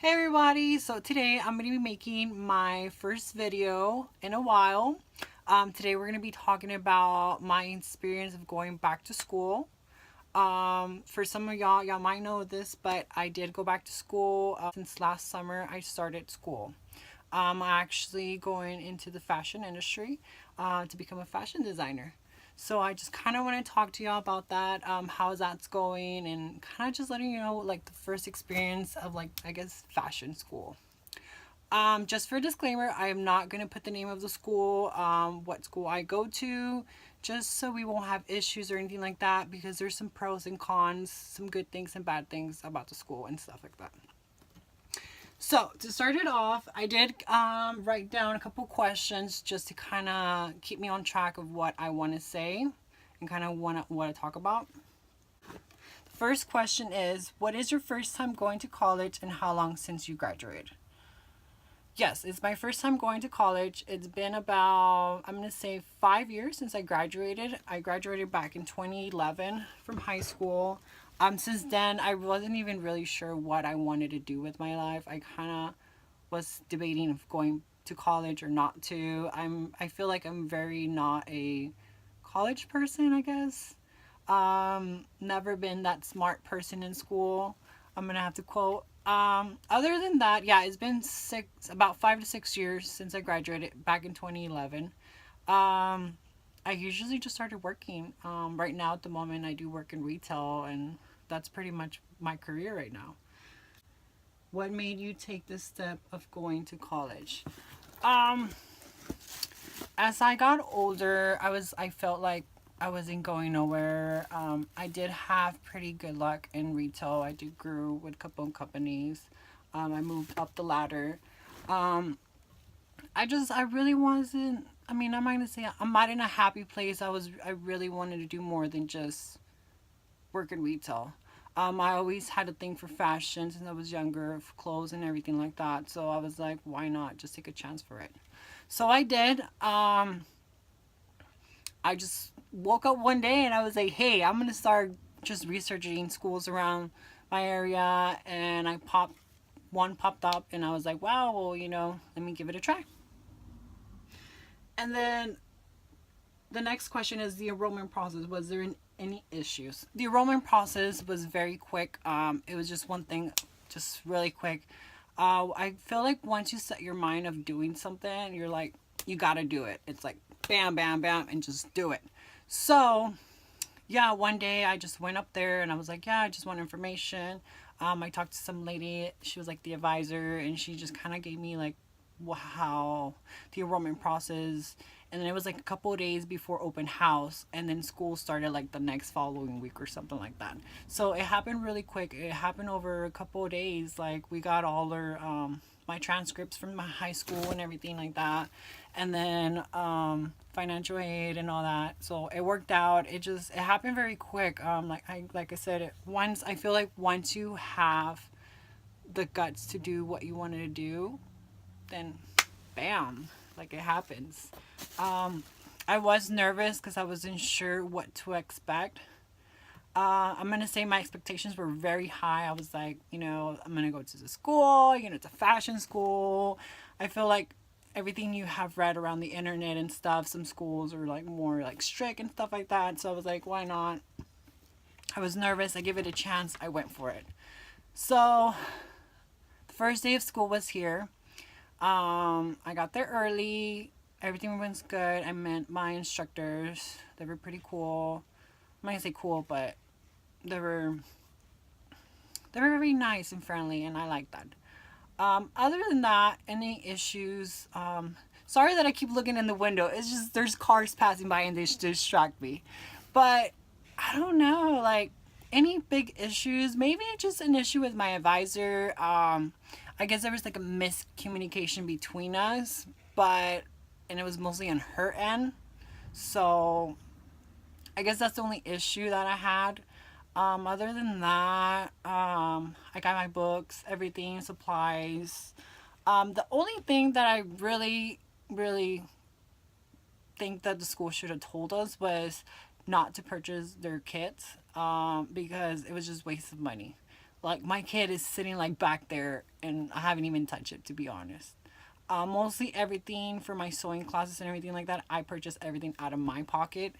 Hey everybody, so today I'm going to be making my first video in a while. Today we're going to be talking about my experience of going back to school. For some of y'all might know this, but I did go back to school. Since last summer I started school. I'm actually going into the fashion industry to become a fashion designer. So I just kind of want to talk to y'all about that, how that's going, and kind of just letting you know like the first experience of like I guess fashion school. Just for a disclaimer, I am not going to put the name of the school, what school I go to, just so we won't have issues or anything like that, because there's some pros and cons, some good things and bad things about the school and stuff like that. So to start it off, I did write down a couple questions just to kind of keep me on track of what I want to say and kind of what I talk about. The first question is, what is your first time going to college and how long since you graduated? Yes, it's my first time going to college. It's been about, I'm going to say 5 years since I graduated. I graduated back in 2011 from high school. Since then, I wasn't even really sure what I wanted to do with my life. I kind of was debating if going to college or not to. I feel like I'm very not a college person, I guess. Never been that smart person in school. I'm gonna have to quote. Other than that, yeah, it's been about 5 to 6 years since I graduated back in 2011. I usually just started working. Right now, at the moment, I do work in retail, and that's pretty much my career right now. What made you take the step of going to college? Um, as I got older, I felt like I wasn't going nowhere. I did have pretty good luck in retail. I did grew with a couple of companies. I moved up the ladder. Um, I really wasn't. I mean, I'm not gonna say I'm not in a happy place. I really wanted to do more than just work in retail. I always had a thing for fashion since I was younger, for clothes and everything like that. So I was like, why not just take a chance for it? So I did. I just woke up one day and I was like, hey, I'm gonna start just researching schools around my area, and one popped up, and I was like, wow, well, let me give it a try. And then the next question is the enrollment process. Was there any issues? The enrollment process was very quick. It was just one thing, just really quick. I feel like once you set your mind of doing something, you're like, you gotta do it. It's like bam, bam, bam, and just do it. So yeah, one day I just went up there and I was like, yeah, I just want information. I talked to some lady. She was like the advisor, and she just kind of gave me like how the enrollment process. And then it was like a couple of days before open house, and then school started like the next following week or something like that. So it happened really quick. It happened over a couple of days. Like we got all our my transcripts from my high school and everything like that, and then financial aid and all that. So it worked out. It happened very quick. Like I said, once I feel like once you have the guts to do what you wanted to do, then bam, like it happens. I was nervous because I wasn't sure what to expect. I'm gonna say my expectations were very high. I was like, I'm gonna go to the school, it's a fashion school. I feel like everything you have read around the internet and stuff, some schools are like more like strict and stuff like that. So I was like, why not? I was nervous. I give it a chance. I went for it. So the first day of school was here. I got there early. Everything was good. I met my instructors. They were pretty cool. I'm not gonna say cool, but they were very nice and friendly, and I like that. Other than that, any issues? Sorry that I keep looking in the window. It's just there's cars passing by and they distract me. But I don't know, like any big issues? Maybe just an issue with my advisor. I guess there was like a miscommunication between us, and it was mostly on her end. So I guess that's the only issue that I had. Other than that, I got my books, everything, supplies. The only thing that I really, really think that the school should have told us was not to purchase their kits, because it was just waste of money. Like my kid is sitting like back there and I haven't even touched it, to be honest. Mostly everything for my sewing classes and everything like that, I purchase everything out of my pocket.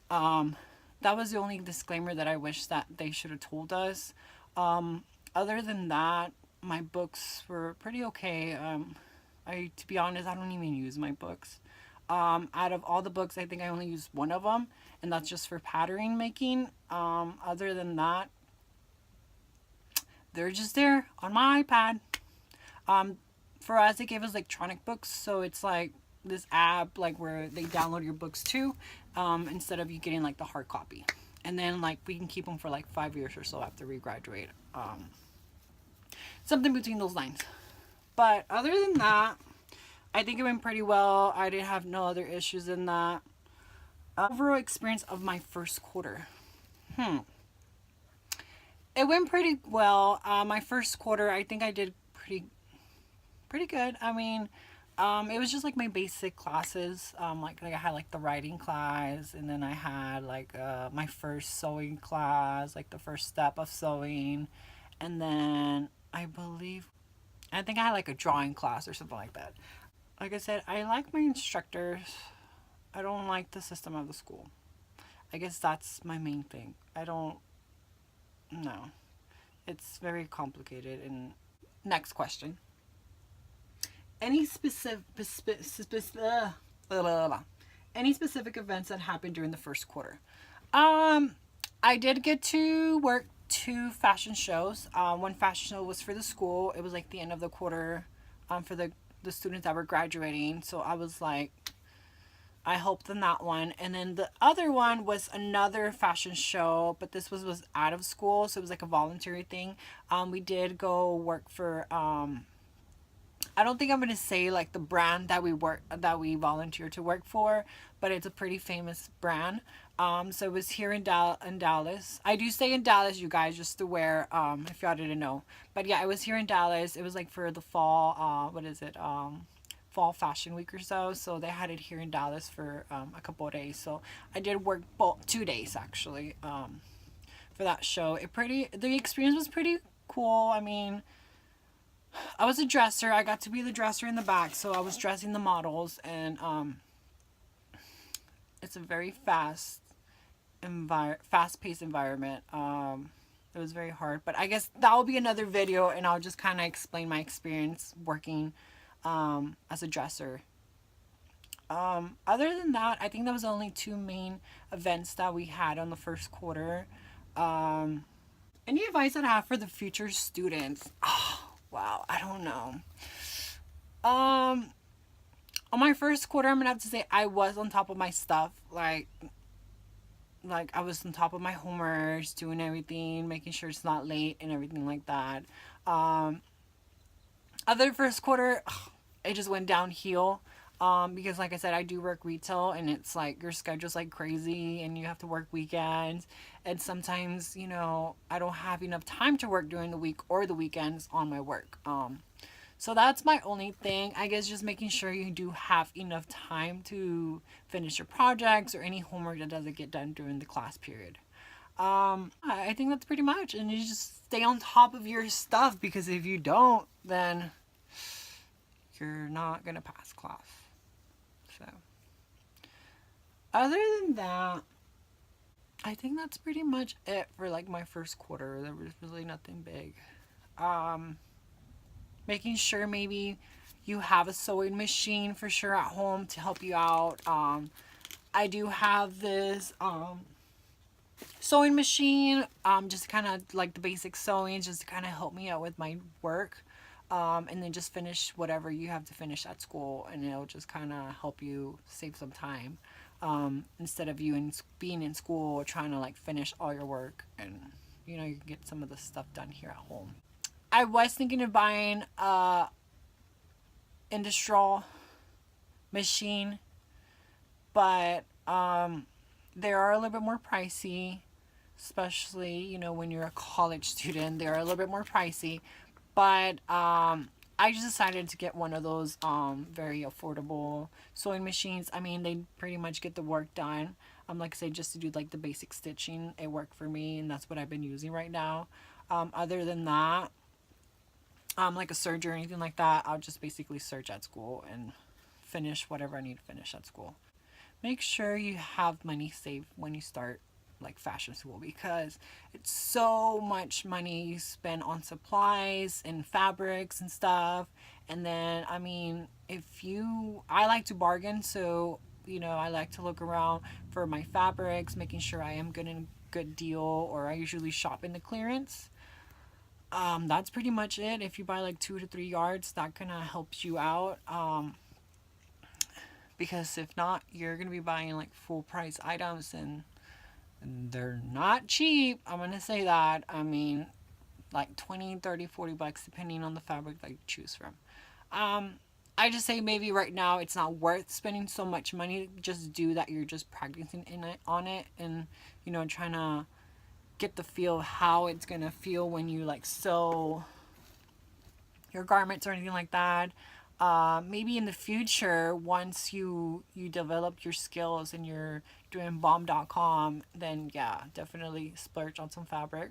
That was the only disclaimer that I wish that they should have told us. Other than that, my books were pretty okay. To be honest, I don't even use my books. Out of all the books, I think I only use one of them, and that's just for pattern making. Other than that, they're just there on my iPad. For us, they gave us electronic books, so it's like this app like where they download your books too, instead of you getting like the hard copy. And then like we can keep them for like 5 years or so after we graduate. Something between those lines. But other than that, I think it went pretty well. I didn't have no other issues in that. Overall experience of my first quarter. It went pretty well. My first quarter, I think I did pretty good. I mean, it was just like my basic classes. Like I had like the writing class, and then I had like my first sewing class, like the first step of sewing, and then I think I had like a drawing class or something like that. Like I said, I like my instructors. I don't like the system of the school. I guess that's my main thing. I don't know. It's very complicated. And next question. Any any specific events that happened during the first quarter? I did get to work 2 fashion shows. One fashion show was for the school. It was like the end of the quarter, for the students that were graduating. So I was like, I helped in that one. And then the other one was another fashion show, but this was out of school, so it was like a voluntary thing. We did go work for I don't think I'm gonna say like the brand that we volunteer to work for, but it's a pretty famous brand. So it was here in Dallas. I do stay in Dallas, you guys, just to wear if y'all didn't know. But yeah, it was here in Dallas. It was like for the fall. What is it? Fall fashion week or so. So they had it here in Dallas for a couple of days. So I did work 2 days actually for that show. The experience was pretty cool. I mean, I was a dresser. I got to be the dresser in the back, so I was dressing the models, and it's a very fast-paced environment. It was very hard, but I guess that will be another video, and I'll just kind of explain my experience working as a dresser. Other than that, I think that was the only 2 main events that we had on the first quarter. Any advice that I have for the future students? Oh, wow, I don't know. On my first quarter, I'm gonna have to say I was on top of my stuff. Like I was on top of my homeworks, doing everything, making sure it's not late and everything like that. Other first quarter, it just went downhill. Because like I said, I do work retail, and it's like your schedule's like crazy, and you have to work weekends, and sometimes, I don't have enough time to work during the week or the weekends on my work. So that's my only thing. I guess just making sure you do have enough time to finish your projects or any homework that doesn't get done during the class period. I think that's pretty much, and you just stay on top of your stuff, because if you don't, then you're not gonna pass class. So other than that, I think that's pretty much it for like my first quarter. There was really nothing big. Making sure maybe you have a sewing machine for sure at home to help you out. I do have this sewing machine, just kind of like the basic sewing, just to kind of help me out with my work. And then just finish whatever you have to finish at school, and it'll just kind of help you save some time, instead of you being in school trying to like finish all your work, and you can get some of the stuff done here at home. I was thinking of buying a industrial machine, but they are a little bit more pricey, especially when you're a college student. They are a little bit more pricey. But I just decided to get one of those very affordable sewing machines. I mean, they pretty much get the work done. Like I said, just to do like the basic stitching, it worked for me, and that's what I've been using right now. Other than that, like a surge or anything like that, I'll just basically surge at school and finish whatever I need to finish at school. Make sure you have money saved when you start like fashion school, because it's so much money you spend on supplies and fabrics and stuff. And then, I mean, I like to bargain, so I like to look around for my fabrics, making sure I am getting a good deal, or I usually shop in the clearance. That's pretty much it. If you buy like 2 to 3 yards, that kind of helps you out. Because if not, you're gonna be buying like full price items, and they're not cheap. I'm gonna say that. I mean, like 20, 30, 40 bucks depending on the fabric that you choose from. I just say maybe right now it's not worth spending so much money. Just do that. You're just practicing on it, and trying to get the feel of how it's gonna feel when you like sew your garments or anything like that. Maybe in the future, once you develop your skills and you're doing bomb.com, then yeah, definitely splurge on some fabric.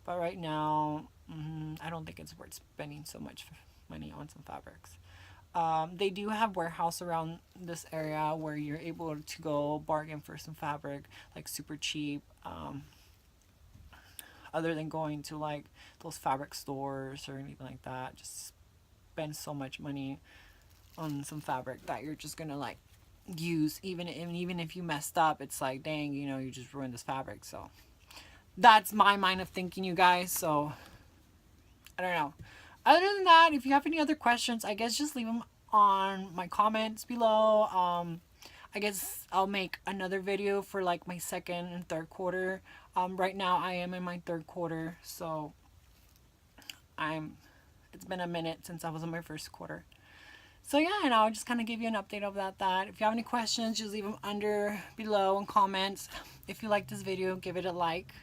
But right now, I don't think it's worth spending so much money on some fabrics. They do have warehouse around this area where you're able to go bargain for some fabric, like super cheap. Other than going to like those fabric stores or anything like that, just spend so much money on some fabric that you're just gonna like use, even if you messed up, it's like, dang, you just ruined this fabric. So that's my mind of thinking, you guys. So I don't know. Other than that, if you have any other questions, I guess just leave them on my comments below. I guess I'll make another video for like my second and third quarter. Right now I am in my third quarter, so it's been a minute since I was in my first quarter. So yeah, and I'll just kind of give you an update about that. If you have any questions, just leave them below in comments. If you like this video, give it a like.